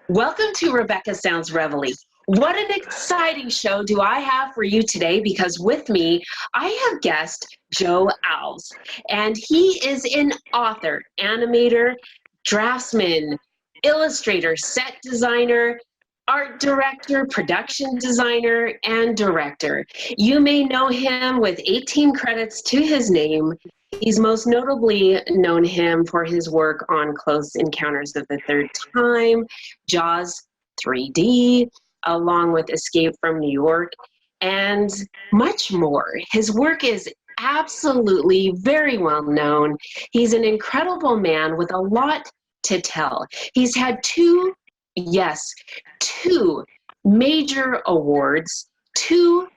Welcome to Rebecca Sounds Reveille. What an exciting show do I have for you today, because with me, I have guest Joe Alves, and he is an author, animator, draftsman, illustrator, set designer, art director, production designer, and director. You may know him with 18 credits to his name. He's most notably known him for his work on Close Encounters of the Third Time, Jaws 3D, along with Escape from New York, and much more. His work is absolutely very well known. He's an incredible man with a lot to tell. He's had two major awards, two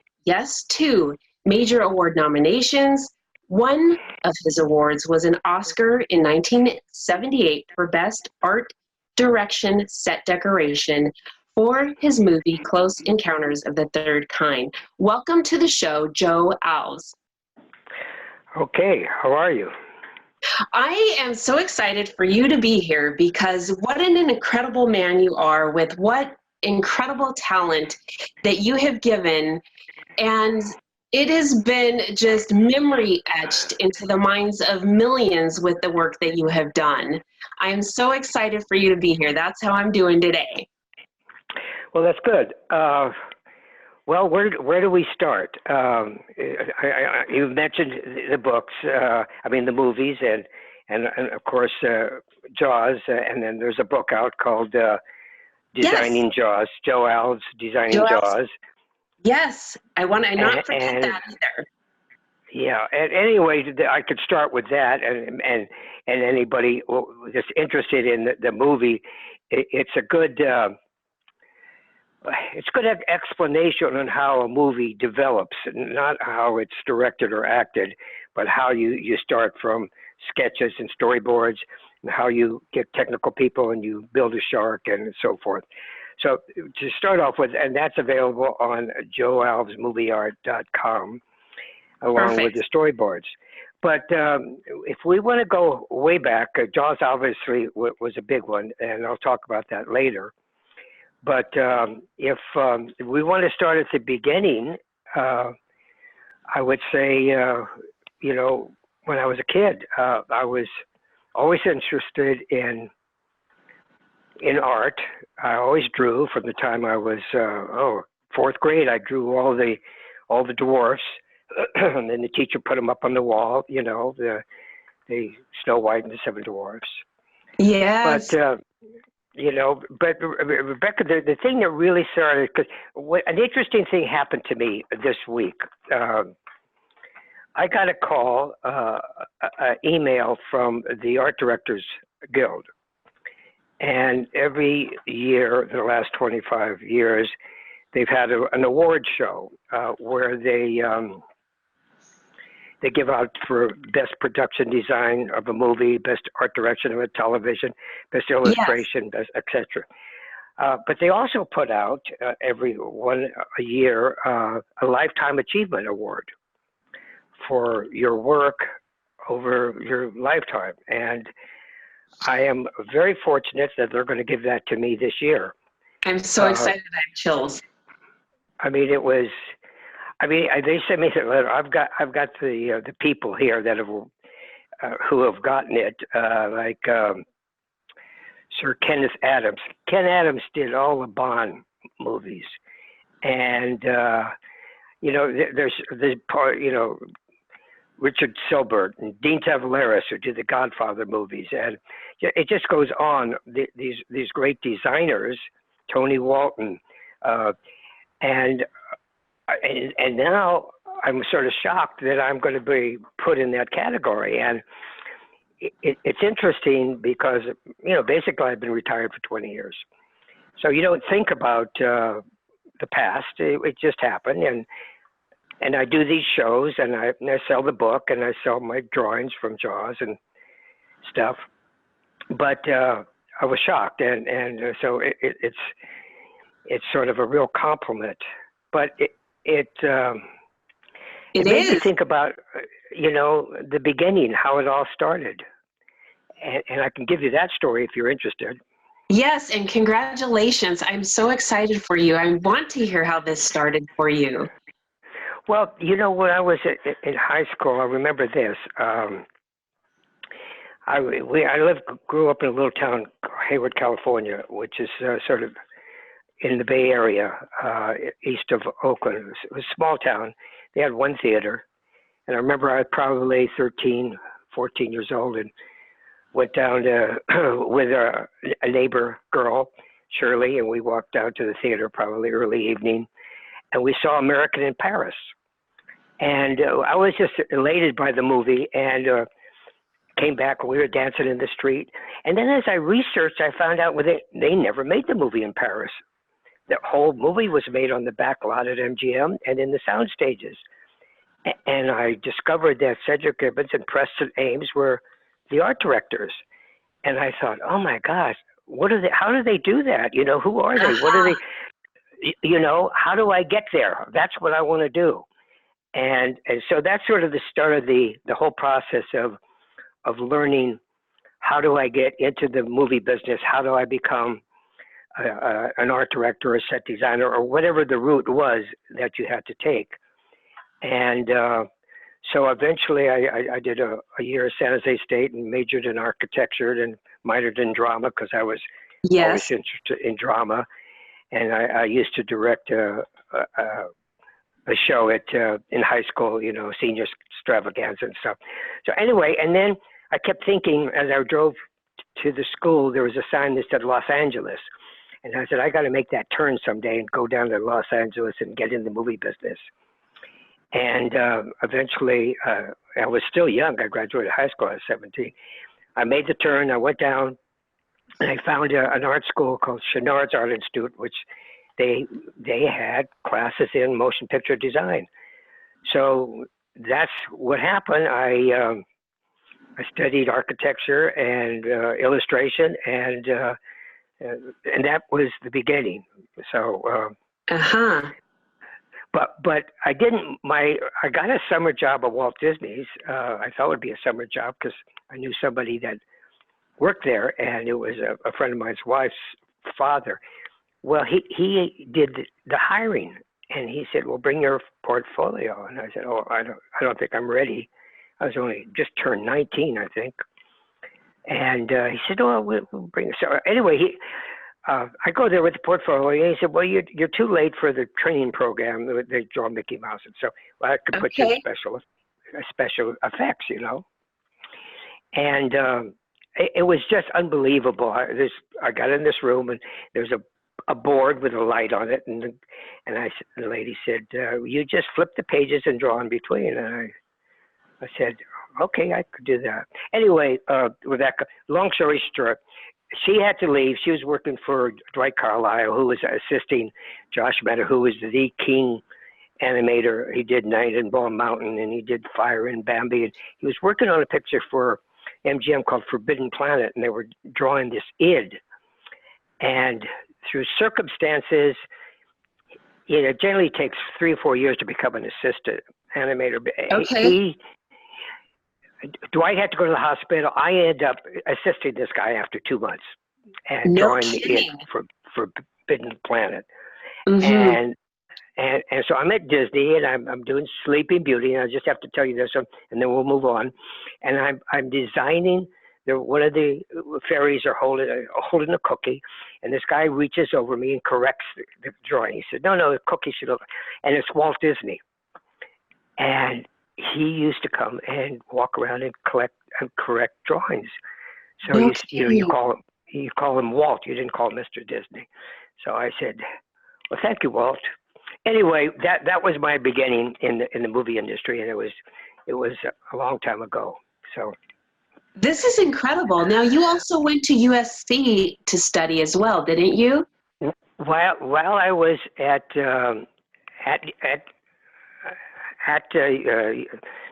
major award nominations. One of his awards was an Oscar in 1978 for Best Art Direction Set Decoration for his movie Close Encounters of the Third Kind. Welcome to the show, Joe Alves. Okay, how are you? I am so excited for you to be here, because what an incredible man you are, with what incredible talent that you have given, and it has been just memory etched into the minds of millions with the work that you have done. I am so excited for you to be here. That's how I'm doing today. Well, that's good. Well, where do we start? You mentioned the books, the movies, and of course, Jaws, and then there's a book out called Designing Jaws, Joe Alves, Designing Jaws. Yes, I want to not forget that either. Yeah, and anyway, I could start with that, and anybody that's interested in the movie, it's a good explanation on how a movie develops, not how it's directed or acted, but how you start from sketches and storyboards, and how you get technical people and you build a shark and so forth. So to start off with, and that's available on joealvesmovieart.com, along with the storyboards. But if we want to go way back, Jaws obviously was a big one, and I'll talk about that later. But if we want to start at the beginning, I would say, when I was a kid, I was always interested in art. I always drew from the time I was fourth grade. I drew all the dwarfs, and then the teacher put them up on the wall. The Snow White and the Seven Dwarfs. Yes. But Rebecca, the thing that really started, because an interesting thing happened to me this week. I got a call, an email from the Art Directors Guild. And every year, the last 25 years, they've had an award show where they give out for best production design of a movie, best art direction of a television, best illustration, best, etc. But they also put out every a year a Lifetime Achievement Award for your work over your lifetime. And I am very fortunate that they're going to give that to me this year. I'm so excited. I have chills. They sent me a letter. I've got the people here that have who have gotten it, like Sir Kenneth Adams. Ken Adams did all the Bond movies, and there's part, Richard Silbert and Dean Tavaleris, who did the Godfather movies, and it just goes on. These great designers, Tony Walton, and now I'm sort of shocked that I'm going to be put in that category. And it's interesting because basically I've been retired for 20 years, so you don't think about the past. It just happened, and I do these shows, and I sell the book, and I sell my drawings from Jaws and stuff. But I was shocked, and so it's sort of a real compliment. But It made me is. think about, the beginning, how it all started. And I can give you that story if you're interested. Yes, and congratulations. I'm so excited for you. I want to hear how this started for you. Well, when I was in high school, I remember this. Grew up in a little town, Hayward, California, which is sort of in the Bay Area, east of Oakland. It was a small town. They had one theater, and I remember I was probably 13, 14 years old, and went down to with a neighbor girl, Shirley, and we walked down to the theater probably early evening, and we saw American in Paris. And I was just elated by the movie, and came back and we were dancing in the street. And then as I researched, I found out they never made the movie in Paris. The whole movie was made on the back lot at MGM and in the sound stages. And I discovered that Cedric Gibbons and Preston Ames were the art directors. And I thought, oh my gosh, how do they do that? Who are they? What are they, how do I get there? That's what I want to do. And so that's sort of the start of the whole process of learning, how do I get into the movie business? How do I become an art director or a set designer or whatever the route was that you had to take. And so eventually I did a year at San Jose State and majored in architecture and minored in drama because I was always Yes. interested in drama. And I used to direct a show in high school, senior extravaganza and stuff. So anyway, and then I kept thinking as I drove to the school, there was a sign that said Los Angeles. And I said, I got to make that turn someday and go down to Los Angeles and get in the movie business. And eventually, I was still young. I graduated high school at 17. I made the turn. I went down and I found an art school called Chenard's Art Institute, which they had classes in motion picture design. So that's what happened. I studied architecture and illustration, and that was the beginning. So, but I didn't. I got a summer job at Walt Disney's. I thought it would be a summer job because I knew somebody that worked there, and it was a friend of mine's wife's father. Well, he did the hiring, and he said, "Well, bring your portfolio." And I said, "Oh, I don't think I'm ready." I was only just turned 19, I think. And he said, "Oh, we'll bring it." So anyway, I go there with the portfolio, and he said, "Well, you're too late for the training program. They draw Mickey Mouse." And so I could put you in special effects, And it was just unbelievable. I got in this room, and there's a board with a light on it, and the lady said, "You just flip the pages and draw in between." And I said, "Okay, I could do that." Anyway, Rebecca, long story short, she had to leave. She was working for Dwight Carlisle, who was assisting Josh Mehta, who was the king animator. He did Night in Bald Mountain, and he did Fire in Bambi. And he was working on a picture for MGM called Forbidden Planet, and they were drawing this id. And through circumstances, it generally takes 3 or 4 years to become an assistant animator. Okay. Dwight had to go to the hospital. I ended up assisting this guy after 2 months and drawing the id for Forbidden Planet. Mm-hmm. And so I'm at Disney, and I'm doing Sleeping Beauty, and I just have to tell you this, and then we'll move on. And I'm designing. One of the fairies are holding a cookie, and this guy reaches over me and corrects the drawing. He said, "No, the cookie should look," and it's Walt Disney. And he used to come and walk around and correct drawings. So you call him Walt. You didn't call him Mr. Disney. So I said, "Well, thank you, Walt." Anyway, that was my beginning in the movie industry, and it was a long time ago. So. This is incredible. Now, you also went to USC to study as well, didn't you? While I was at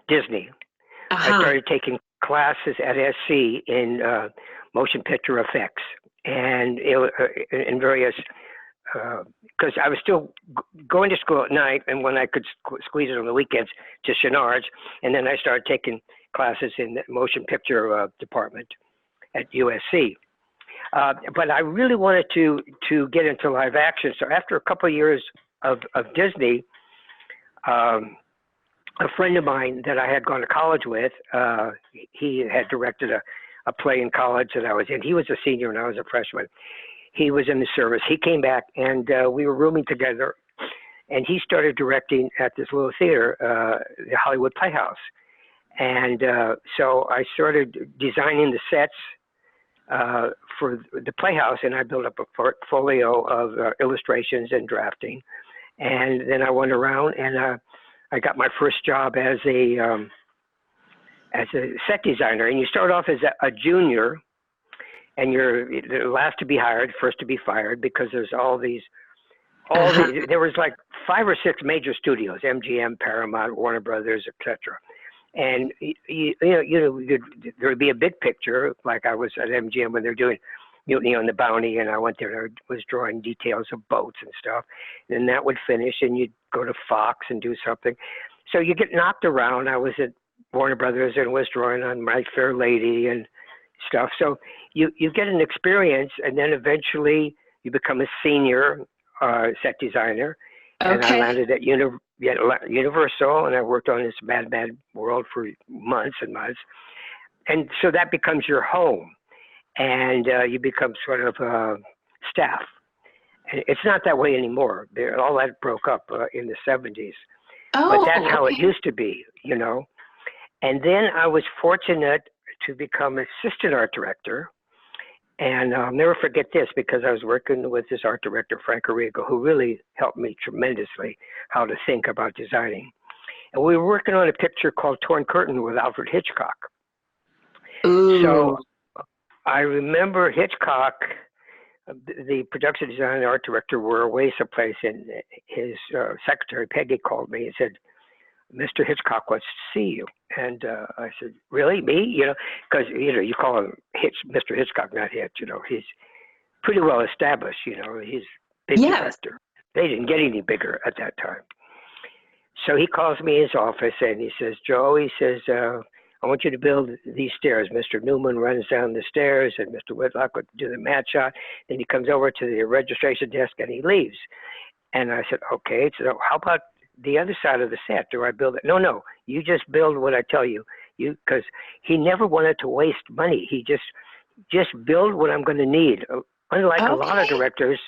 Disney, I started taking classes at SC in motion picture effects and in various because I was still going to school at night, and when I could squeeze it on the weekends to Chenard's, and then I started taking classes in the motion picture department at USC. But I really wanted to get into live action. So after a couple of years of Disney, a friend of mine that I had gone to college with, he had directed a play in college that I was in. He was a senior and I was a freshman. He was in the service. He came back and we were rooming together, and he started directing at this little theater, the Hollywood Playhouse. And so I started designing the sets for the Playhouse, and I built up a portfolio of illustrations and drafting. And then I went around and I got my first job as a set designer. And you start off as a junior, and you're the last to be hired, first to be fired, because there's there was like 5 or 6 major studios: MGM, Paramount, Warner Brothers, etc. And there would be a big picture, like I was at MGM when they're doing Mutiny on the Bounty, and I went there and I was drawing details of boats and stuff. And then that would finish, and you'd go to Fox and do something. So you get knocked around. I was at Warner Brothers and was drawing on My Fair Lady and stuff. So you get an experience, and then eventually you become a senior set designer. Okay. And I landed at Universal, and I worked on this Mad World for months and months. And so that becomes your home, and you become sort of staff. And it's not that way anymore. All that broke up in the 70s. Oh, but that's how okay. it used to be, And then I was fortunate to become assistant art director. And I'll never forget this, because I was working with this art director, Frank Arrigo, who really helped me tremendously how to think about designing. And we were working on a picture called Torn Curtain with Alfred Hitchcock. Ooh. So I remember Hitchcock, the production designer and art director, were away someplace, and his secretary, Peggy, called me and said, "Mr. Hitchcock wants to see you." And I said, "Really? Me?" Because, you call him Mr. Hitchcock, not Hitch. He's pretty well established. He's a big director. They didn't get any bigger at that time. So he calls me in his office, and he says, "Joe," he says, "I want you to build these stairs." Mr. Newman runs down the stairs, and Mr. Whitlock would do the mat shot. Then he comes over to the registration desk, and he leaves. And I said, "Okay, so how about the other side of the set? Do I build it?" No, you just build what I tell you. Because he never wanted to waste money. He just build what I'm going to need. Unlike a lot of directors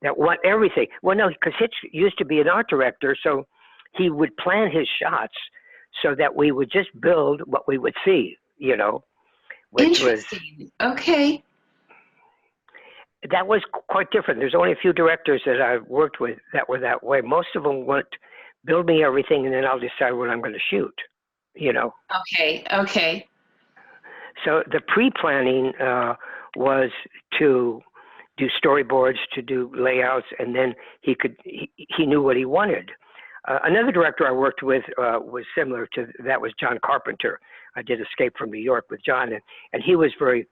that want everything. Well, no, because Hitch used to be an art director, so he would plan his shots so that we would just build what we would see, which was okay. That was quite different. There's only a few directors that I've worked with that were that way. Most of them want build me everything, and then I'll decide what I'm going to shoot. Okay. So the pre-planning was to do storyboards, to do layouts, and then he knew what he wanted. Another director I worked with was similar to that, was John Carpenter. I did Escape from New York with John, and he was very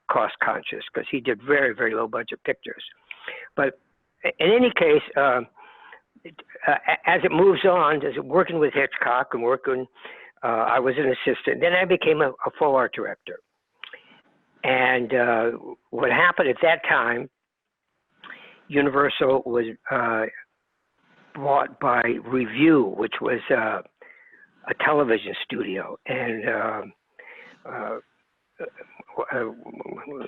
cost conscious because he did very, very low budget pictures. But in any case, as it moves on, as working with Hitchcock and I was an assistant. Then I became a full art director. And what happened at that time, Universal was bought by Revue, which was a television studio. And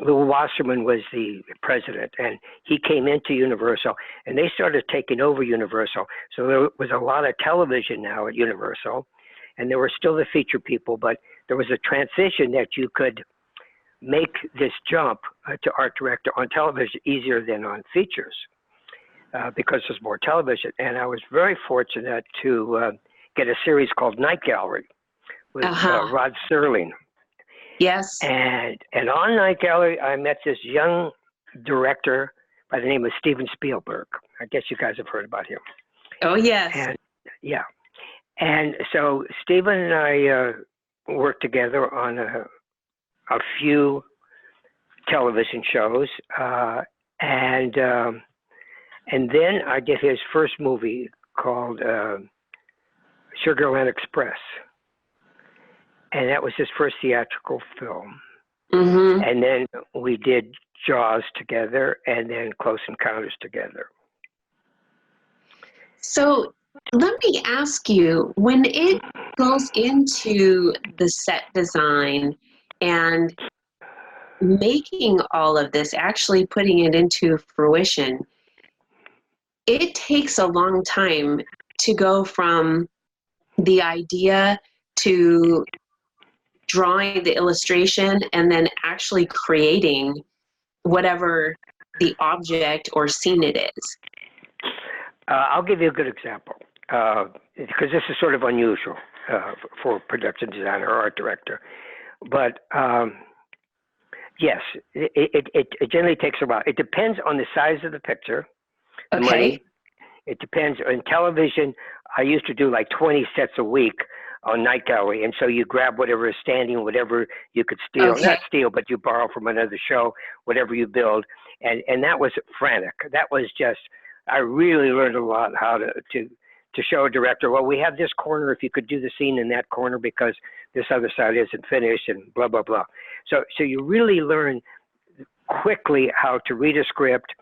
Lou Wasserman was the president, and he came into Universal, and they started taking over Universal. So there was a lot of television now at Universal, and there were still the feature people, but there was a transition that you could make this jump to art director on television easier than on features because there's more television. And I was very fortunate to get a series called Night Gallery with Rod Serling. Yes. And on Night Gallery, I met this young director by the name of Steven Spielberg. I guess you guys have heard about him. Oh, yes. And yeah. And so Steven and I worked together on a few television shows. And And then I did his first movie called Sugarland Express. And that was his first theatrical film. Mm-hmm. And then we did Jaws together, and then Close Encounters together. So let me ask you, when it goes into the set design and making all of this, actually putting it into fruition, it takes a long time to go from the idea to drawing the illustration and then actually creating whatever the object or scene it is. I'll give you a good example, because this is sort of unusual for a production designer or art director. But yes, it generally takes a while. It depends on the size of the picture, the money. It depends. On television, I used to do like 20 sets a week on Night Gallery, and so you grab whatever is standing, whatever you could steal, not steal, but you borrow from another show, whatever you build, and that was frantic. That was just, I really learned a lot how to show a director, well, we have this corner, if you could do the scene in that corner because this other side isn't finished, and blah, blah, blah. So you really learn quickly how to read a script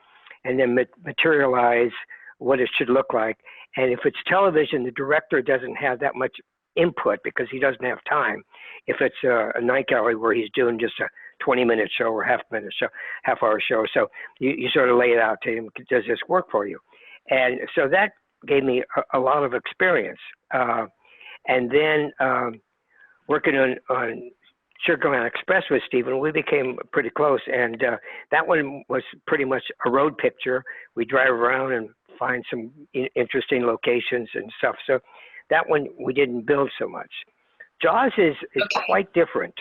and then materialize what it should look like. And if it's television, the director doesn't have that much input because he doesn't have time. If it's a Night Gallery where he's doing just a 20-minute show or half-hour show, so you sort of lay it out to him, does this work for you? And so that gave me a lot of experience. And then working on Sugarland Express with Stephen, we became pretty close. And that one was pretty much a road picture. We drive around and find some interesting locations and stuff. So that one we didn't build so much. Jaws is quite different.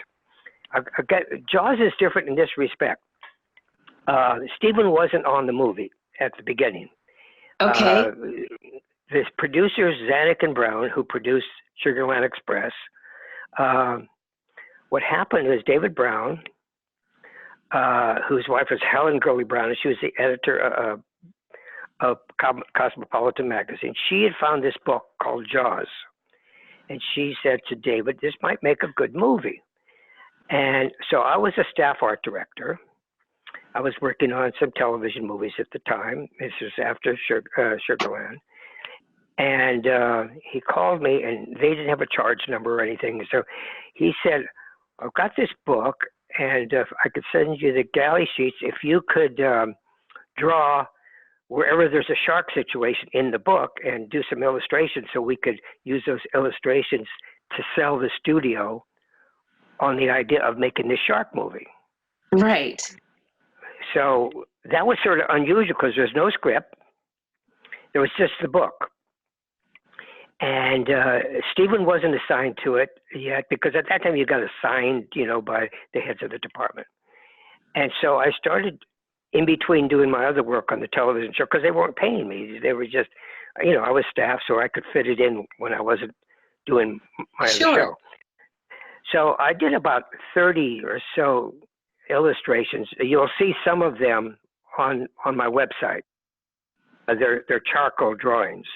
Jaws is different in this respect. Stephen wasn't on the movie at the beginning. Okay. The producers, Zanuck and Brown, who produced Sugarland Express, what happened is David Brown, whose wife was Helen Gurley Brown, and she was the editor of Cosmopolitan magazine. She had found this book called Jaws, and she said to David, this might make a good movie. And so I was a staff art director. I was working on some television movies at the time. This was after Sugarland. And he called me, and they didn't have a charge number or anything. So he said, I've got this book, and if I could send you the galley sheets, if you could draw wherever there's a shark situation in the book and do some illustrations so we could use those illustrations to sell the studio on the idea of making this shark movie. Right. So that was sort of unusual because there's no script. There was just the book. And Stephen wasn't assigned to it yet because at that time you got assigned, by the heads of the department. And so I started in between doing my other work on the television show because they weren't paying me. They were just, I was staff, so I could fit it in when I wasn't doing my other show. So I did about 30 or so illustrations. You'll see some of them on my website. They're charcoal drawings,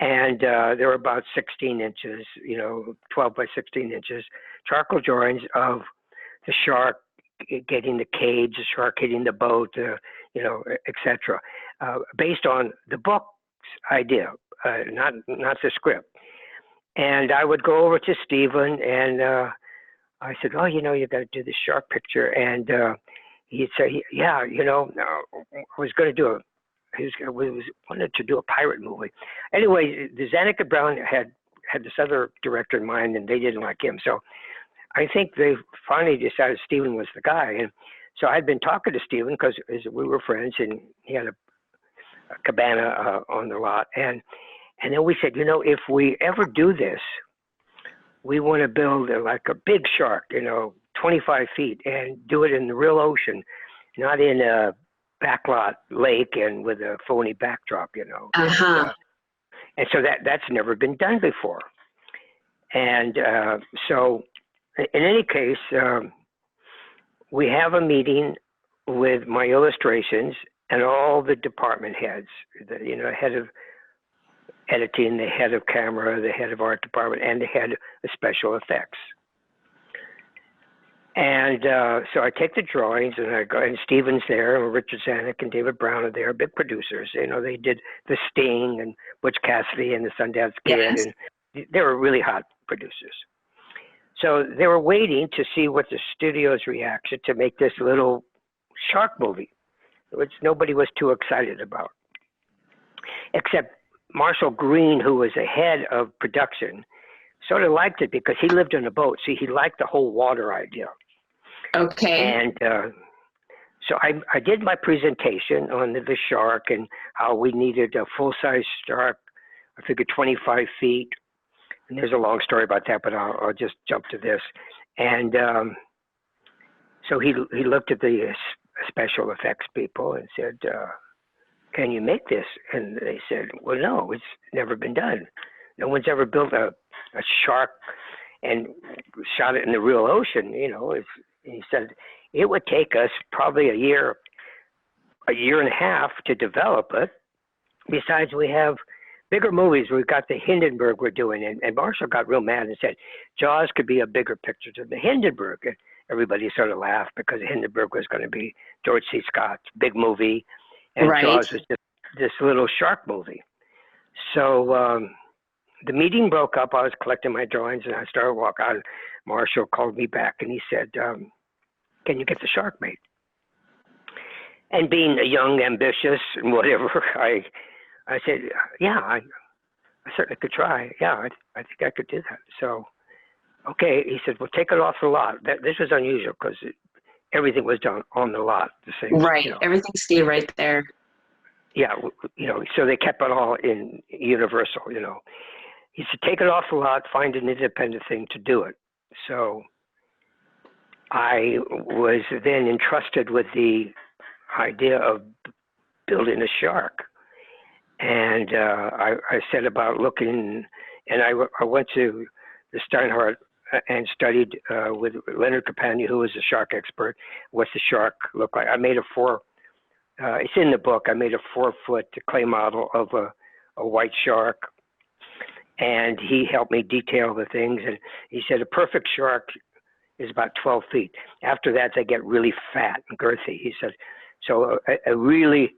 and they're about 16 inches, 12 by 16 inches, charcoal drawings of the shark getting the cage, the shark hitting the boat, etc. Based on the book's idea, not the script. And I would go over to Stephen, and I said, "Oh, you got to do this shark picture." And he'd say, "Yeah, I was going to do wanted to do a pirate movie." Anyway, the Zanuck and Brown had this other director in mind, and they didn't like him. So I think they finally decided Stephen was the guy. And so I'd been talking to Stephen because we were friends, and he had a cabana on the lot. And then we said, if we ever do this, we want to build like a big shark, 25 feet, and do it in the real ocean, not in a backlot lake and with a phony backdrop, Uh-huh. And so that's never been done before. And so in any case, we have a meeting with my illustrations, and all the department heads, the head of editing, the head of camera, the head of art department, and the head of special effects. And so I take the drawings, and I go, and Steven's there, and Richard Zanuck and David Brown are there, big producers. They did The Sting and Butch Cassidy and the Sundance Kid, Yes. and they were really hot producers. So they were waiting to see what the studio's reaction to make this little shark movie, which nobody was too excited about, except Marshall Green, who was the head of production, sort of liked it because he lived on a boat. See, he liked the whole water idea. Okay. And so I did my presentation on the shark and how we needed a full-size shark, I figured 25 feet. And there's a long story about that, but I'll just jump to this. And so he looked at the special effects people and said, can you make this? And they said, well, no, it's never been done. No one's ever built a shark and shot it in the real ocean. He said, it would take us probably a year and a half to develop it. Besides, we have bigger movies. We've got the Hindenburg we're doing. And Marshall got real mad and said, Jaws could be a bigger picture than the Hindenburg. And everybody sort of laughed because Hindenburg was going to be George C. Scott's big movie. And Right. Jaws was just this little shark movie. So the meeting broke up. I was collecting my drawings, and I started walking out. Marshall called me back, and he said, can you get the shark made? And being young, ambitious, and whatever, I said, yeah, I certainly could try. Yeah, I think I could do that. So, okay, he said, well, take it off the lot. This was unusual because everything was done on the lot. The same, Right. Everything stayed right there. Yeah, so they kept it all in Universal, He said, take it off the lot, find an independent thing to do it. So I was then entrusted with the idea of building a shark. And I set about looking, and I went to the Steinhardt and studied with Leonard Capagna, who was a shark expert. What's the shark look like? I made it's in the book. I made a 4-foot clay model of a white shark, and he helped me detail the things. And he said a perfect shark is about 12 feet. After that, they get really fat and girthy. He said, so a really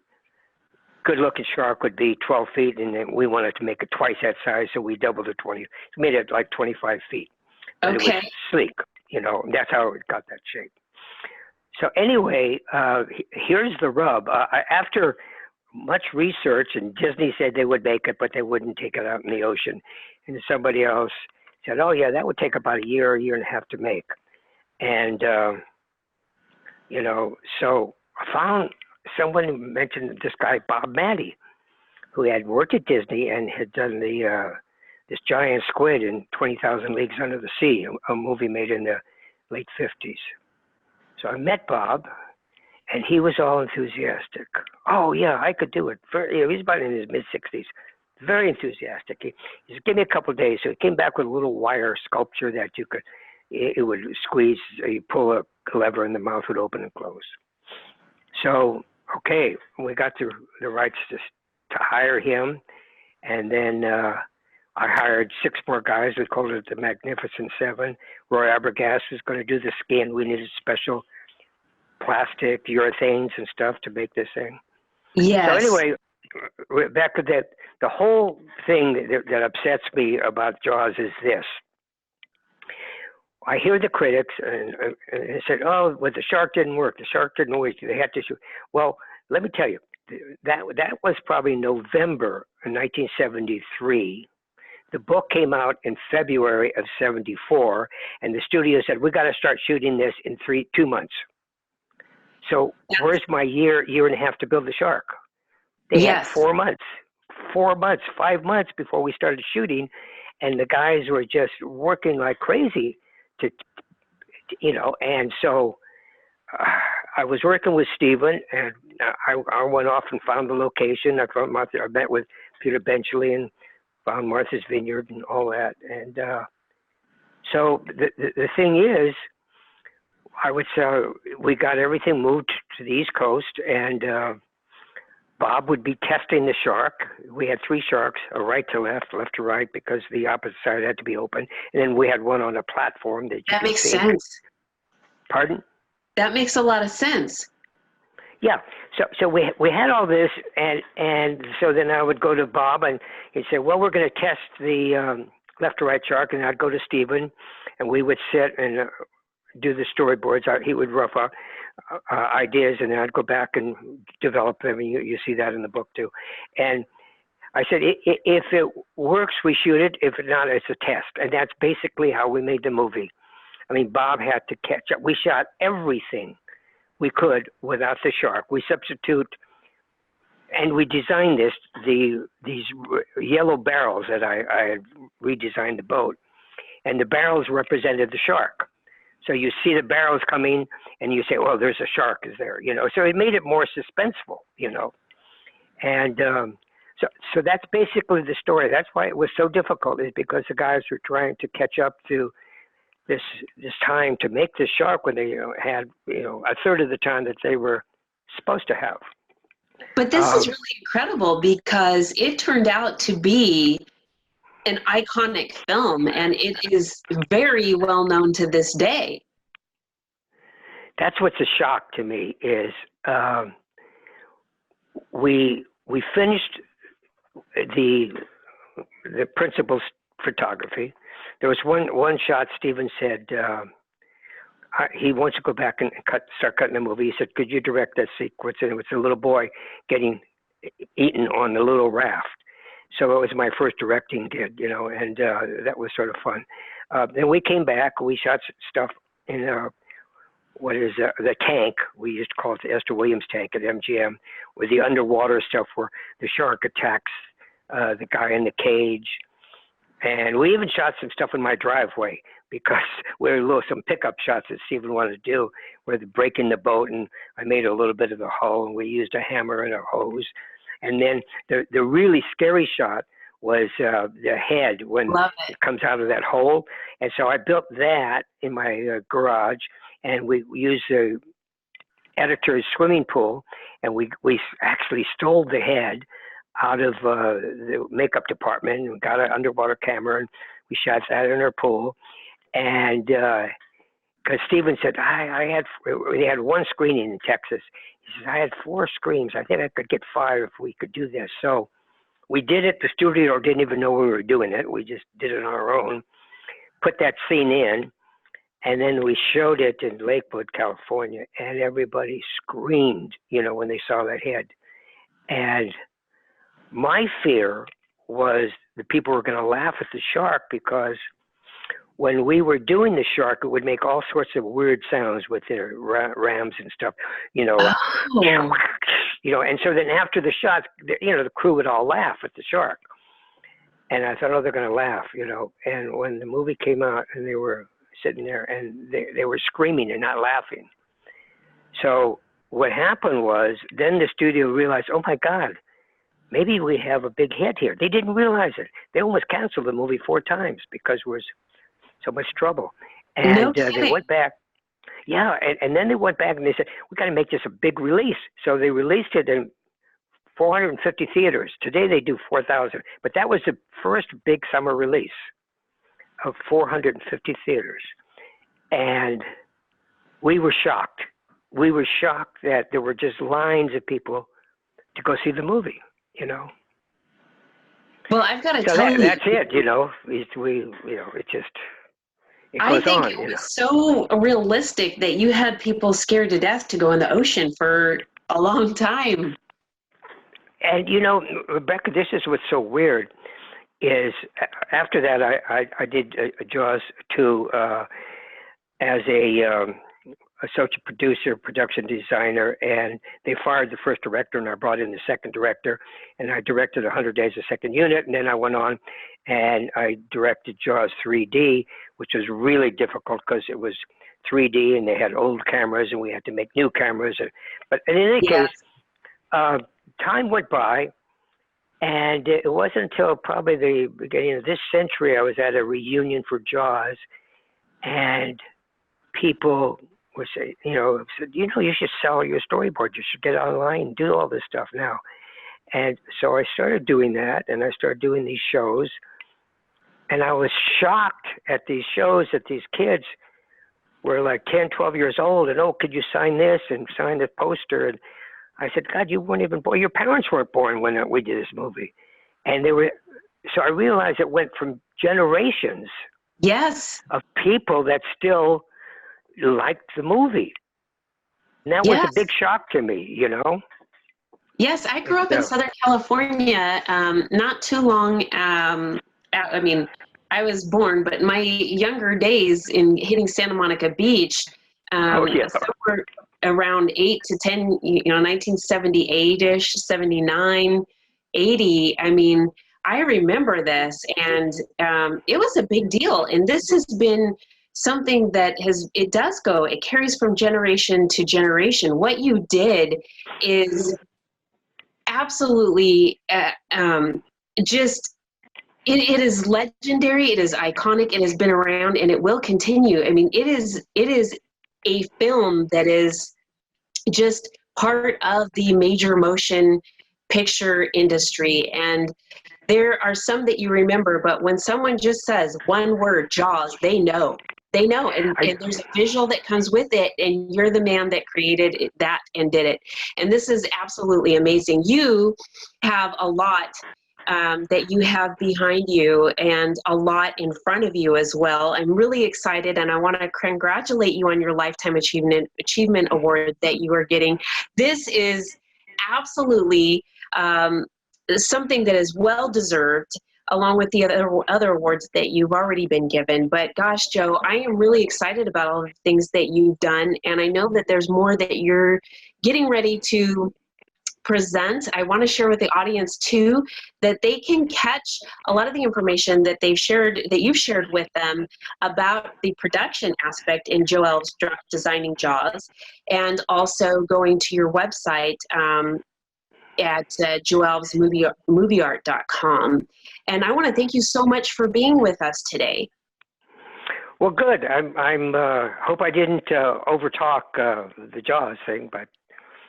good-looking shark would be 12 feet, and then we wanted to make it twice that size, so we doubled it 20. We made it like 25 feet. But Okay. It was sleek, that's how it got that shape. So anyway, here's the rub. After much research, and Disney said they would make it, but they wouldn't take it out in the ocean. And somebody else said, oh, yeah, that would take about a year and a half to make. And, so I found someone who mentioned this guy, Bob Matty, who had worked at Disney and had done this giant squid in 20,000 Leagues Under the Sea, a movie made in the late 50s. So I met Bob, and he was all enthusiastic. Oh, yeah, I could do it. He's about in his mid-60s. Very enthusiastic. He said, give me a couple of days. So he came back with a little wire sculpture that it would squeeze, you pull a lever and the mouth would open and close. So, okay, we got the rights to hire him. And then I hired 6 more guys. We called it the Magnificent Seven. Roy Abergast was going to do the skin. We needed special plastic, urethanes and stuff to make this thing. Yes. So anyway, back to that, the whole thing that upsets me about Jaws is this. I hear the critics and they said, oh, well, the shark didn't work. The shark didn't work. They had to shoot. Well, let me tell you, that was probably November of 1973. The book came out in February of 74, and the studio said, we got to start shooting this in 2 months. So where's my year and a half to build the shark? They had 4 months, 5 months before we started shooting, and the guys were just working like crazy to and so I was working with Stephen, and I went off and found the location. I found Martha. I met with Peter Benchley and found Martha's Vineyard and all that. And so the thing is, I would say we got everything moved to the East Coast, and Bob would be testing the shark. We had 3 sharks, a right to left, left to right, because the opposite side had to be open. And then we had one on a platform that you That could makes see. sense. Pardon? That makes a lot of sense. Yeah. So we had all this, and so then I would go to Bob, and he'd say, well, we're going to test the left to right shark, and I'd go to Stephen, and we would sit and do the storyboards. He would rough out ideas, and then I'd go back and develop them. And you see that in the book too. And I said, if it works, we shoot it. If not, it's a test. And that's basically how we made the movie. I mean, Bob had to catch up. We shot everything we could without the shark. We substitute, and we designed these yellow barrels that I had redesigned the boat, and the barrels represented the shark. So you see the barrels coming, and you say, "Well, there's a shark, is there?" You know. So it made it more suspenseful, you know. And so that's basically the story. That's why it was so difficult, is because the guys were trying to catch up to this time to make this shark when they had a third of the time that they were supposed to have. But this is really incredible, because it turned out to be an iconic film, and it is very well known to this day. That's what's a shock to me is we finished the principal photography. There was one shot. Stephen said he wants to go back and start cutting the movie. He said, "Could you direct that sequence?" And it was a little boy getting eaten on the little raft. So it was my first directing gig, and that was sort of fun. Then we came back. We shot stuff in the tank. We used to call it the Esther Williams tank at MGM, with the underwater stuff where the shark attacks the guy in the cage. And we even shot some stuff in my driveway, because some pickup shots that Stephen wanted to do, where they're breaking the boat, and I made a little bit of the hull, and we used a hammer and a hose. And then the really scary shot was the head when it comes out of that hole. And so I built that in my garage, and we used the editor's swimming pool, and we actually stole the head out of the makeup department, and got an underwater camera, and we shot that in our pool. And because Stephen said, they had one screening in Texas. He says, I had 4 screens. I think I could get 5 if we could do this. So we did it. The studio didn't even know we were doing it. We just did it on our own, put that scene in, and then we showed it in Lakewood, California, and everybody screamed, when they saw that head. And my fear was the people were going to laugh at the shark, because when we were doing the shark, it would make all sorts of weird sounds with their rams and stuff, Oh. And so then after the shots, the crew would all laugh at the shark. And I thought, they're going to laugh, And when the movie came out, and they were sitting there, and they were screaming and not laughing. So what happened was, then the studio realized, oh my God, maybe we have a big hit here. They didn't realize it. They almost canceled the movie 4 times because there was so much trouble. And they went back. Yeah, and then they went back and they said, we got to make this a big release. So they released it in 450 theaters. Today they do 4,000. But that was the first big summer release of 450 theaters. And we were shocked. We were shocked that there were just lines of people to go see the movie, Well, I've got to tell you. That's it, it just... I think it was so realistic that you had people scared to death to go in the ocean for a long time. And, Rebecca, this is what's so weird, is after that I did Jaws 2 as a associate producer, production designer, and they fired the first director, and I brought in the second director, and I directed 100 Days of Second Unit, and then I went on and I directed Jaws 3D, which was really difficult because it was 3D and they had old cameras and we had to make new cameras. But in any case, time went by, and it wasn't until probably the beginning of this century I was at a reunion for Jaws, and people would say, you should sell your storyboard. You should get online and do all this stuff now. And so I started doing that, and I started doing these shows. And I was shocked at these shows that these kids were like 10, 12 years old, and, oh, could you sign this and sign this poster? And I said, God, you weren't even born. Your parents weren't born when we did this movie. And they were, so I realized it went from generations Yes. of people that still liked the movie. And that was a Yes. big shock to me, you know? Yes, I grew up in Southern California, not too long. I mean, I was born, but my younger days in hitting Santa Monica Beach, somewhere around 8 to 10, 1978-ish, 79, 80. I mean, I remember this, and it was a big deal. And this has been something that it carries from generation to generation. What you did is absolutely just it is legendary, it is iconic, it has been around, and it will continue. I mean, it is a film that is just part of the major motion picture industry. And there are some that you remember, but when someone just says one word, Jaws, they know. And there's a visual that comes with it, and you're the man that created that and did it. And this is absolutely amazing. You have a lot that you have behind you and a lot in front of you as well. I'm really excited, and I want to congratulate you on your Lifetime Achievement Award that you are getting. This is absolutely something that is well deserved, along with the other awards that you've already been given. But gosh, Joe, I am really excited about all the things that you've done, and I know that there's more that you're getting ready to present. I want to share with the audience too, that they can catch a lot of the information that you've shared with them about the production aspect in Joe Alves Designing Jaws, and also going to your website at joealvesmovieart.com. And I want to thank you so much for being with us today. Well, good. I'm hope I didn't overtalk the Jaws thing, but.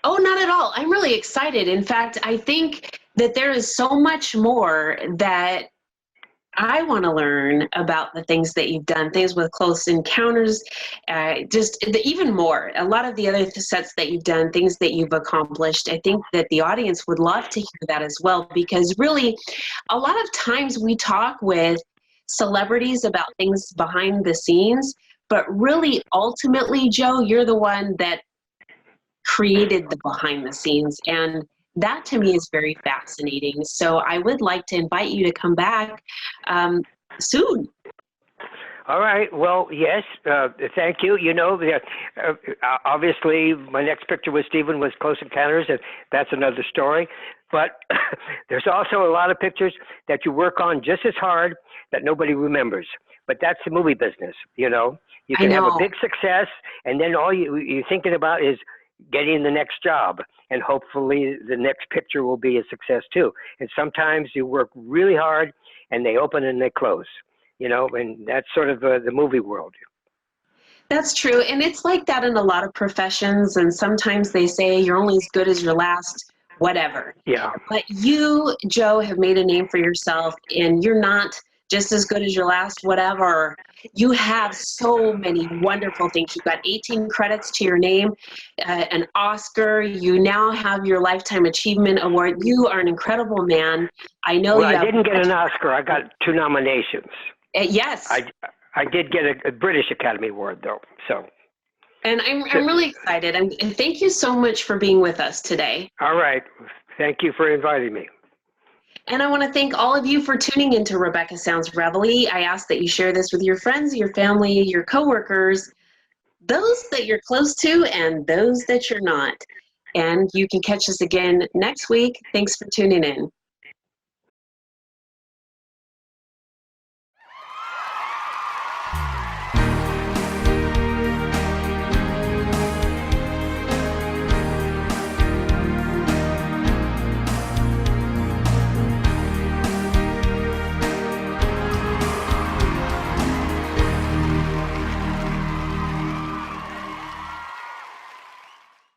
Oh, not at all. I'm really excited. In fact, I think that there is so much more that I want to learn about the things that you've done, things with Close Encounters, even more. A lot of the other sets that you've done, things that you've accomplished. I think that the audience would love to hear that as well, because really, a lot of times we talk with celebrities about things behind the scenes, but really, ultimately, Joe, you're the one that created the behind the scenes, and that to me is very fascinating. So I would like to invite you to come back soon. All right. Well, yes. Thank you. You know, obviously, my next picture with Stephen was Close Encounters, and that's another story. But there's also a lot of pictures that you work on just as hard that nobody remembers. But that's the movie business. You know, you can have a big success, and then all you're thinking about is getting the next job, and hopefully the next picture will be a success too. And sometimes you work really hard and they open and they close, you know, and that's sort of the movie world. That's true. And it's like that in a lot of professions. And sometimes they say you're only as good as your last whatever. Yeah. But you, Joe, have made a name for yourself, and you're not just as good as your last whatever. You have so many wonderful things. You've got 18 credits to your name, an Oscar. You now have your Lifetime Achievement Award. You are an incredible man. I know I didn't get an Oscar. I got 2 nominations. Yes. I did get a British Academy Award, though. So. And I'm really excited. And thank you so much for being with us today. All right. Thank you for inviting me. And I want to thank all of you for tuning into Rebecca Sounds Reveille. I ask that you share this with your friends, your family, your coworkers, those that you're close to and those that you're not. And you can catch us again next week. Thanks for tuning in.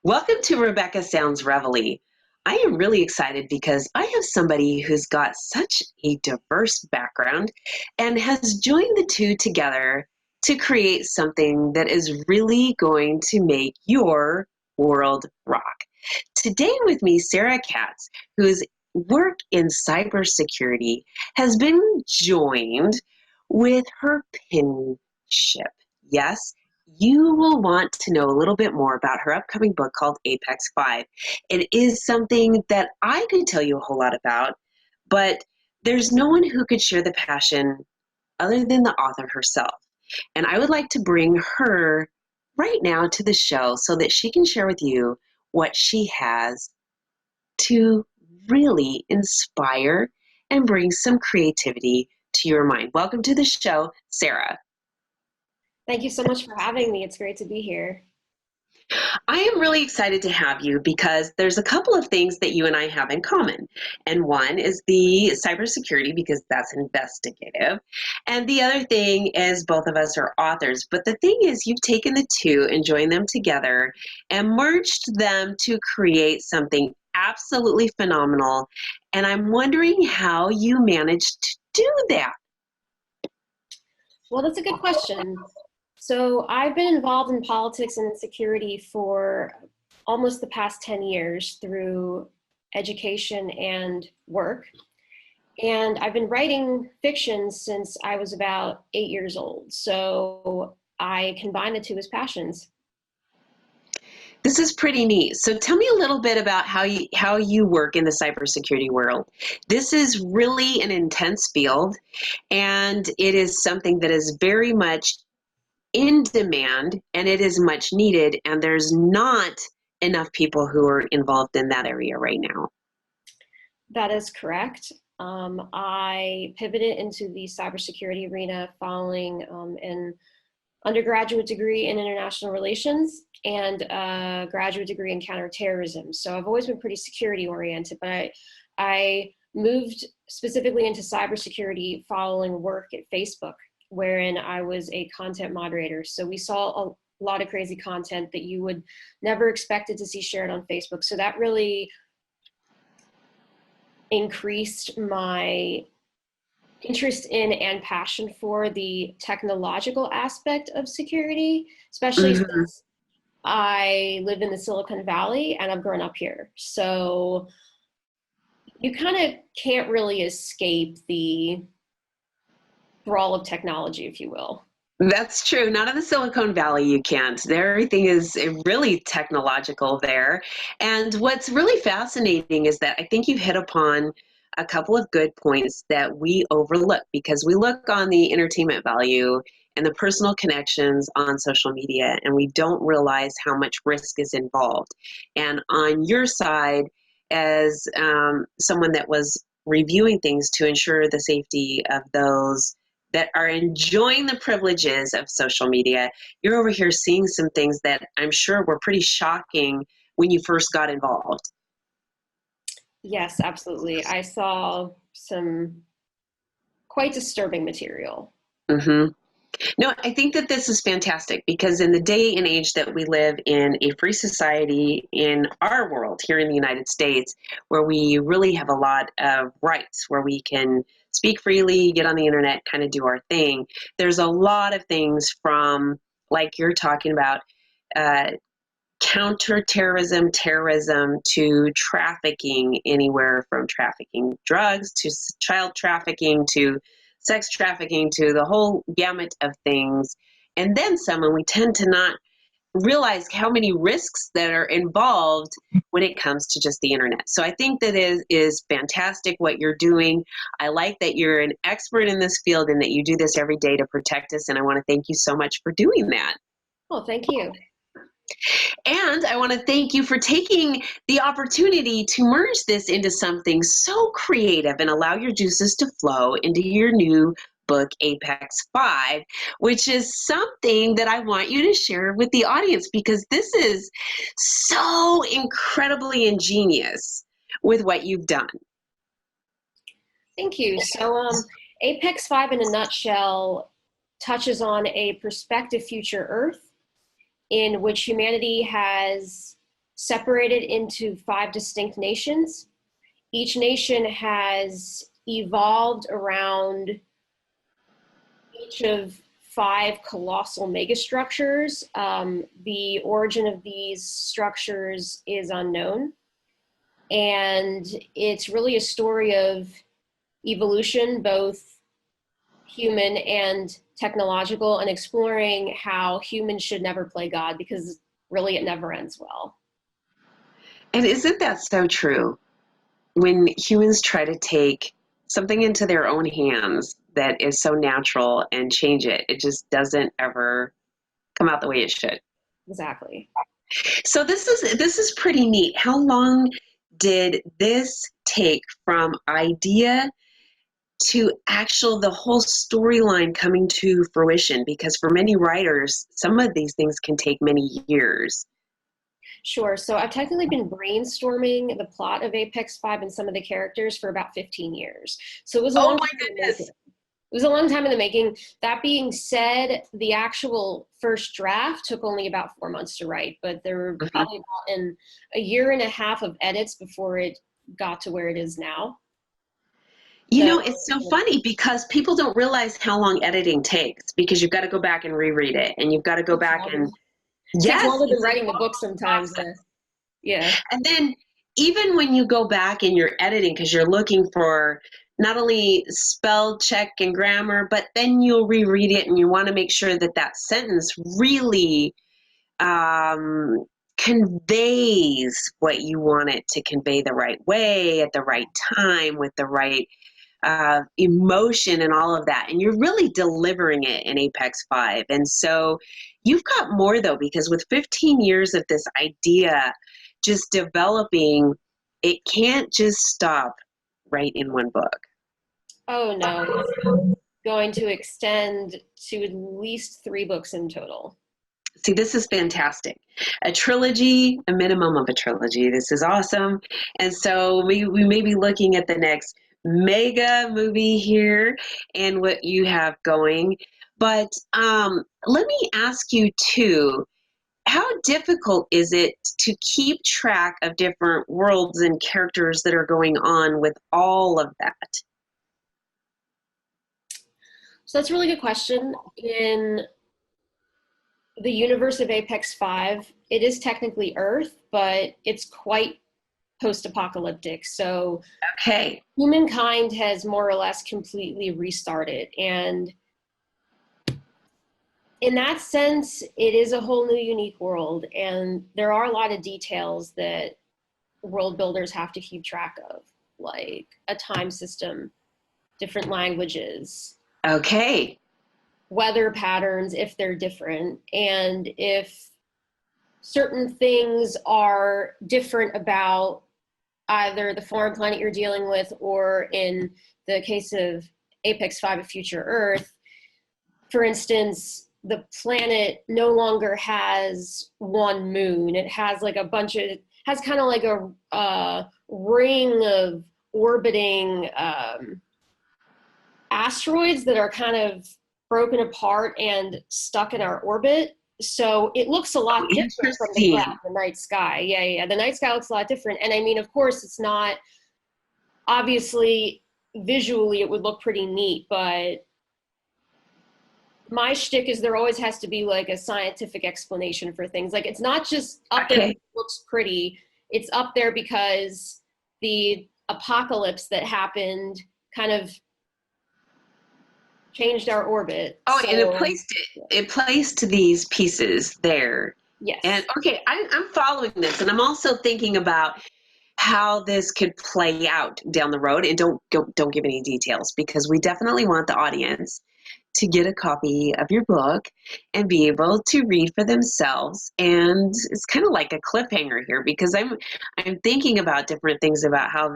Welcome to Rebecca Sounds Reveille. I am really excited because I have somebody who's got such a diverse background and has joined the two together to create something that is really going to make your world rock. Today with me, Sarah Katz, whose work in cybersecurity has been joined with her penmanship. Yes, you will want to know a little bit more about her upcoming book called Apex 5. It is something that I could tell you a whole lot about, but there's no one who could share the passion other than the author herself. And I would like to bring her right now to the show so that she can share with you what she has to really inspire and bring some creativity to your mind. Welcome to the show, Sarah. Thank you so much for having me. It's great to be here. I am really excited to have you because there's a couple of things that you and I have in common. And one is the cybersecurity, because that's investigative. And the other thing is both of us are authors. But the thing is, you've taken the two and joined them together and merged them to create something absolutely phenomenal. And I'm wondering how you managed to do that. Well, that's a good question. So I've been involved in politics and security for almost the past 10 years through education and work. And I've been writing fiction since I was about 8 years old. So I combine the two as passions. This is pretty neat. So tell me a little bit about how you work in the cybersecurity world. This is really an intense field, and it is something that is very much in demand, and it is much needed, and there's not enough people who are involved in that area right now. That is correct. I pivoted into the cybersecurity arena following an undergraduate degree in international relations and a graduate degree in counterterrorism. So I've always been pretty security oriented, but I moved specifically into cybersecurity following work at Facebook, wherein I was a content moderator. So we saw a lot of crazy content that you would never expected to see shared on Facebook. So that really increased my interest in and passion for the technological aspect of security, especially since I live in the Silicon Valley and I've grown up here. So you kind of can't really escape the brawl of technology, if you will. That's true. Not in the Silicon Valley, you can't. Everything is really technological there. And what's really fascinating is that I think you've hit upon a couple of good points that we overlook, because we look on the entertainment value and the personal connections on social media, and we don't realize how much risk is involved. And on your side, as someone that was reviewing things to ensure the safety of those that are enjoying the privileges of social media, you're over here seeing some things that I'm sure were pretty shocking when you first got involved. Yes, absolutely. I saw some quite disturbing material. Mm-hmm. No, I think that this is fantastic, because in the day and age that we live in, a free society in our world here in the United States, where we really have a lot of rights, where we can speak freely, get on the internet, kind of do our thing. There's a lot of things from, like you're talking about, counterterrorism, terrorism, to trafficking, anywhere from trafficking drugs to child trafficking to sex trafficking, to the whole gamut of things. And then some, and we tend to not realize how many risks that are involved when it comes to just the internet. So I think that is fantastic what you're doing. I like that you're an expert in this field and that you do this every day to protect us. And I want to thank you so much for doing that. Well, thank you. And I want to thank you for taking the opportunity to merge this into something so creative and allow your juices to flow into your new book, Apex 5, which is something that I want you to share with the audience, because this is so incredibly ingenious with what you've done. Thank you. So Apex 5 in a nutshell touches on a prospective future Earth in which humanity has separated into 5 distinct nations. Each nation has evolved around each of 5 colossal megastructures. The origin of these structures is unknown. And it's really a story of evolution, both human and technological, and exploring how humans should never play God, because really it never ends well. And isn't that so true? When humans try to take something into their own hands that is so natural and change it, it just doesn't ever come out the way it should. Exactly. So this is pretty neat. How long did this take from idea to the whole storyline coming to fruition? Because for many writers, some of these things can take many years. Sure. So I've technically been brainstorming the plot of Apex 5 and some of the characters for about 15 years. So it was a long time in the making. It was a long time in the making. That being said, the actual first draft took only about 4 months to write, but there were probably about a year and a half of edits before it got to where it is now. You know, it's so funny because people don't realize how long editing takes, because you've got to go back and reread it, and you've got to go back and it takes longer than writing the book sometimes. Yeah. And then even when you go back and you're editing, because you're looking for not only spell check and grammar, but then you'll reread it and you want to make sure that that sentence really conveys what you want it to convey the right way, at the right time, with the right emotion and all of that. And you're really delivering it in Apex 5. And so you've got more, though, because with 15 years of this idea just developing, it can't just stop right in one book. Oh, no. It's going to extend to at least 3 books in total. See, this is fantastic. A trilogy, a minimum of a trilogy. This is awesome. And so we may be looking at the next mega movie here and what you have going. But let me ask you too, how difficult is it to keep track of different worlds and characters that are going on with all of that? So that's a really good question. In the universe of Apex 5, it is technically Earth, but it's quite post-apocalyptic. So okay, humankind has more or less completely restarted. And in that sense, it is a whole new unique world. And there are a lot of details that world builders have to keep track of, like a time system, different languages. Okay. Weather patterns, if they're different, and if certain things are different about either the foreign planet you're dealing with, or in the case of Apex 5 of Future Earth, for instance, the planet no longer has one moon. It has like a bunch of, has kind of like a ring of orbiting asteroids that are kind of broken apart and stuck in our orbit. So it looks a lot different from the night sky. Yeah. The night sky looks a lot different. And I mean, of course, it's not, obviously, visually, it would look pretty neat, but my shtick is there always has to be like a scientific explanation for things. Like, it's not just up there because it looks pretty. It's up there because the apocalypse that happened kind of changed our orbit. Oh, so, and it placed these pieces there. Yes. And okay, I'm following this, and I'm also thinking about how this could play out down the road. And don't give any details, because we definitely want the audience to get a copy of your book and be able to read for themselves. And it's kind of like a cliffhanger here, because I'm thinking about different things about how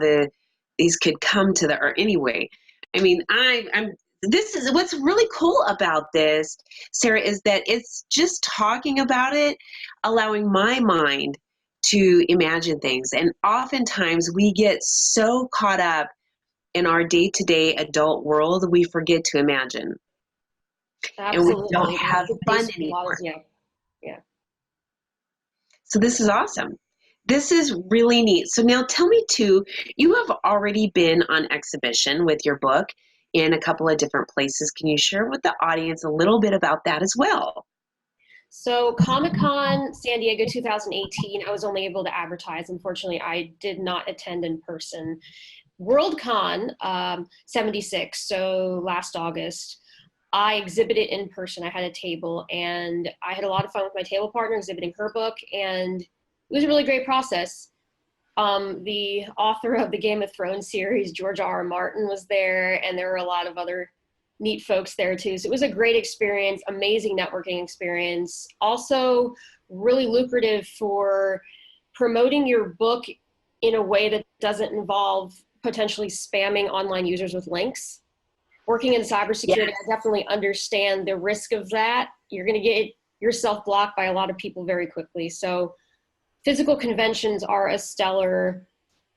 these could come to the earth. Anyway, I mean, this is what's really cool about this, Sarah, is that it's just talking about it, allowing my mind to imagine things. And oftentimes we get so caught up in our day-to-day adult world, we forget to imagine. Absolutely. And we don't have fun anymore. Yeah. So this is awesome. This is really neat. So now tell me too, you have already been on exhibition with your book in a couple of different places. Can you share with the audience a little bit about that as well? So Comic-Con San Diego 2018, I was only able to advertise. Unfortunately, I did not attend in person. WorldCon 76, so last August, I exhibited in person. I had a table and I had a lot of fun with my table partner exhibiting her book, and it was a really great process. The author of the Game of Thrones series, George R. R. Martin, was there, and there were a lot of other neat folks there too. So it was a great experience, amazing networking experience. Also, really lucrative for promoting your book in a way that doesn't involve potentially spamming online users with links. Working in cybersecurity, Yes. I definitely understand the risk of that. You're going to get yourself blocked by a lot of people very quickly. So physical conventions are a stellar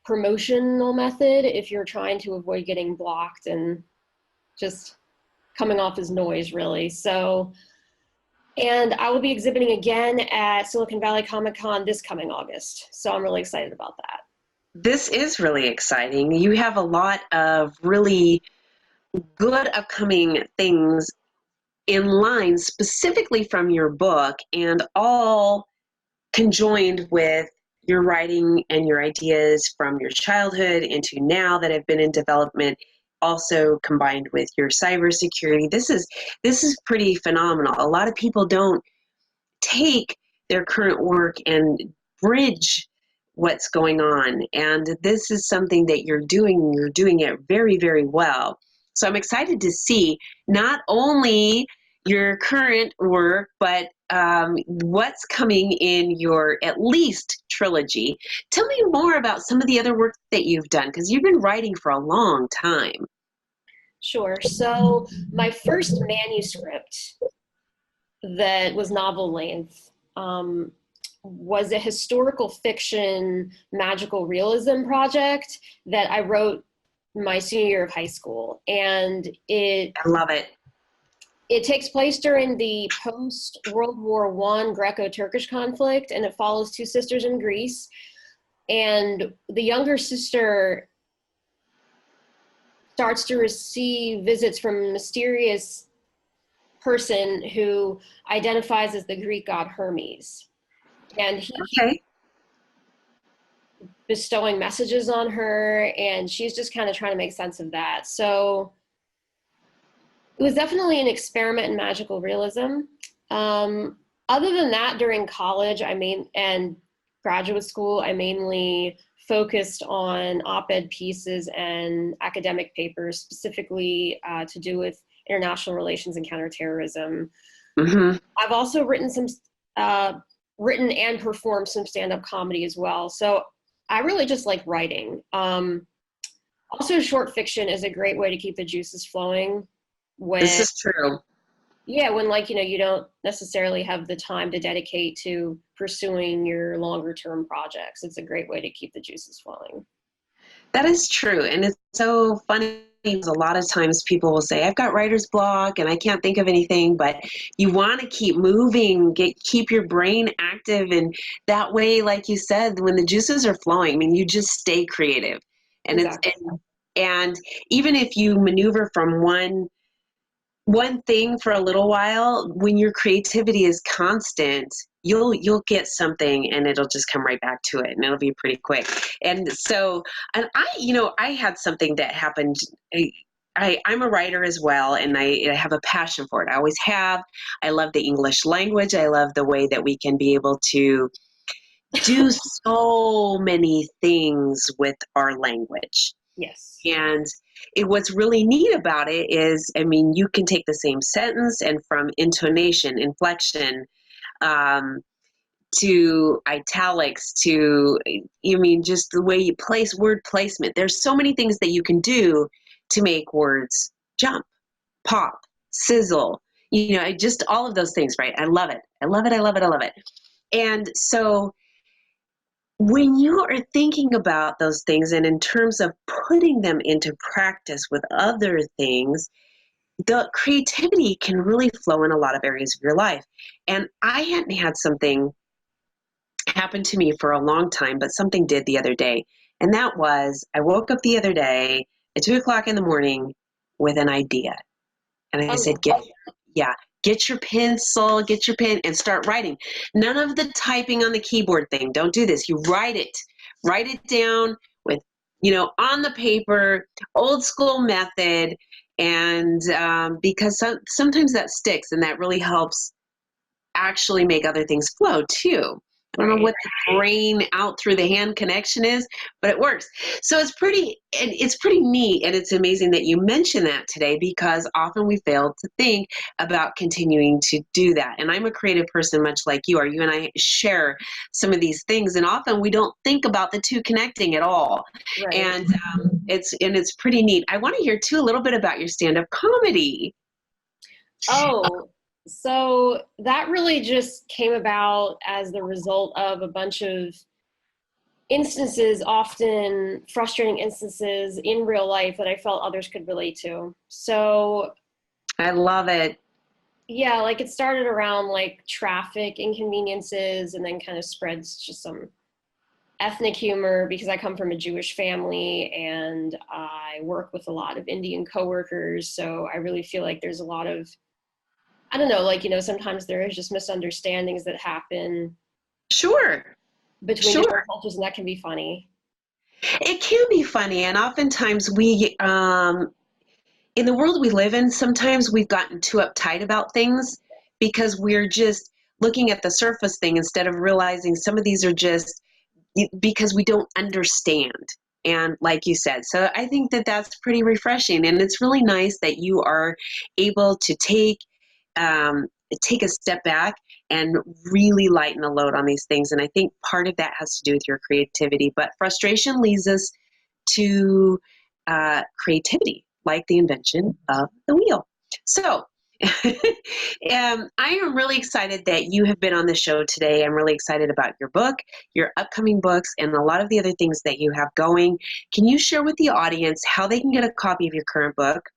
promotional method if you're trying to avoid getting blocked and just coming off as noise, really. So, and I will be exhibiting again at Silicon Valley Comic-Con this coming August. So I'm really excited about that. This is really exciting. You have a lot of really good upcoming things in line specifically from your book, and all conjoined with your writing and your ideas from your childhood into now that have been in development, also combined with your cybersecurity. This is pretty phenomenal. A lot of people don't take their current work and bridge what's going on, and this is something that you're doing. You're doing it very, very well. So I'm excited to see not only your current work, but what's coming in your at least trilogy. Tell me more about some of the other work that you've done, because you've been writing for a long time. Sure. So my first manuscript that was novel length was a historical fiction magical realism project that I wrote my senior year of high school. And I love it. it takes place during the post-World War I Greco-Turkish conflict, and it follows two sisters in Greece. And the younger sister starts to receive visits from a mysterious person who identifies as the Greek god Hermes. And he Okay. bestowing messages on her, and she's just kind of trying to make sense of that. So it was definitely an experiment in magical realism. Other than that, during college, and graduate school, I mainly focused on op-ed pieces and academic papers, specifically to do with international relations and counterterrorism. Mm-hmm. I've also written and performed some stand-up comedy as well. So I really just like writing. Also, short fiction is a great way to keep the juices flowing. This is true. When you don't necessarily have the time to dedicate to pursuing your longer term projects. It's a great way to keep the juices flowing. That is true. And it's so funny because a lot of times people will say, I've got writer's block and I can't think of anything, but you want to keep moving, keep your brain active. And that way, like you said, when the juices are flowing, I mean, you just stay creative. And Exactly. and even if you maneuver from one thing for a little while, when your creativity is constant, you'll get something and it'll just come right back to it, and it'll be pretty quick. And so, and I had something that happened. I'm a writer as well, and I have a passion for it. I always have. I love the English language. I love the way that we can be able to do so many things with our language. Yes. And what's really neat about it is, I mean, you can take the same sentence and from intonation, inflection, to italics, to, just the way you place word placement. There's so many things that you can do to make words jump, pop, sizzle, just all of those things, right? I love it. I love it. I love it. I love it. And so when you are thinking about those things and in terms of putting them into practice with other things, the creativity can really flow in a lot of areas of your life. And I hadn't happened to me for a long time, but something did the other day. And that was, I woke up the other day at 2:00 in the morning with an idea. And I said, Oh, get your pencil, get your pen, and start writing. None of the typing on the keyboard thing. Don't do this. You write it down with, on the paper, old school method. And because sometimes that sticks, and that really helps actually make other things flow too. I don't know what the brain out through the hand connection is, but it works. So it's pretty neat, and it's amazing that you mention that today, because often we fail to think about continuing to do that. And I'm a creative person, much like you are. You and I share some of these things, and often we don't think about the two connecting at all. right. And it's pretty neat. I want to hear too a little bit about your stand-up comedy. Oh, so that really just came about as the result of a bunch of instances, often frustrating instances in real life that I felt others could relate to. So I love it. yeah, like it started around like traffic inconveniences, and then kind of spreads to some ethnic humor because I come from a Jewish family and I work with a lot of Indian coworkers. So I really feel like there's a lot of, I don't know, like, sometimes there is just misunderstandings that happen Sure. between different cultures, and that can be funny. It can be funny, and oftentimes we, in the world we live in, sometimes we've gotten too uptight about things because we're just looking at the surface thing instead of realizing some of these are just because we don't understand. And like you said, so I think that that's pretty refreshing, and it's really nice that you are able to take a step back and really lighten the load on these things. And I think part of that has to do with your creativity, but frustration leads us to creativity, like the invention of the wheel. So I am really excited that you have been on the show today. I'm really excited about your book, your upcoming books, and a lot of the other things that you have going. Can you share with the audience how they can get a copy of your current book,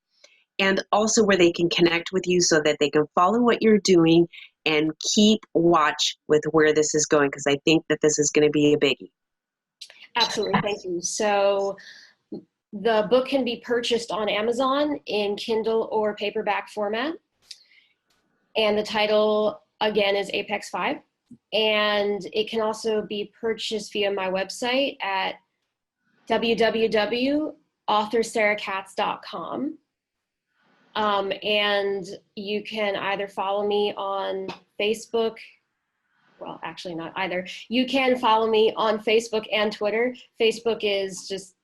and also where they can connect with you so that they can follow what you're doing and keep watch with where this is going? Because I think that this is going to be a biggie. Absolutely, thank you. So the book can be purchased on Amazon in Kindle or paperback format. And the title, again, is Apex 5. And it can also be purchased via my website at www.authorSarahKatz.com. And you can either follow me on Facebook. Well, actually not either. You can follow me on Facebook and Twitter. Facebook is just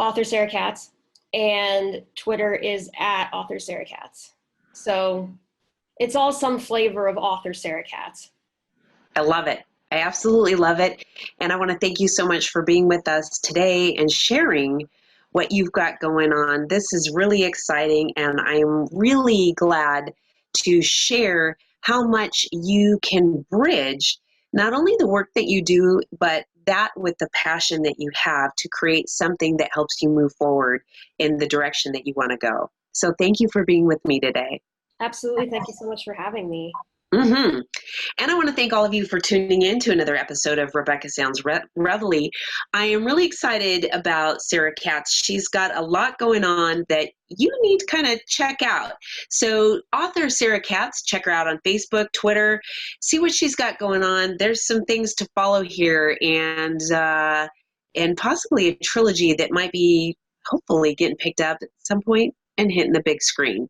Author Sarah Katz, and Twitter is at Author Sarah Katz. So it's all some flavor of Author Sarah Katz. I love it. I absolutely love it. And I want to thank you so much for being with us today and sharing what you've got going on. This is really exciting, and I'm really glad to share how much you can bridge not only the work that you do, but that with the passion that you have to create something that helps you move forward in the direction that you want to go. So thank you for being with me today. Absolutely. Thank you so much for having me. Mm-hmm. And I want to thank all of you for tuning in to another episode of Rebecca Sounds Reveille. I am really excited about Sarah Katz. She's got a lot going on that you need to kind of check out. So author Sarah Katz, check her out on Facebook, Twitter, see what she's got going on. There's some things to follow here, and possibly a trilogy that might be hopefully getting picked up at some point and hitting the big screen.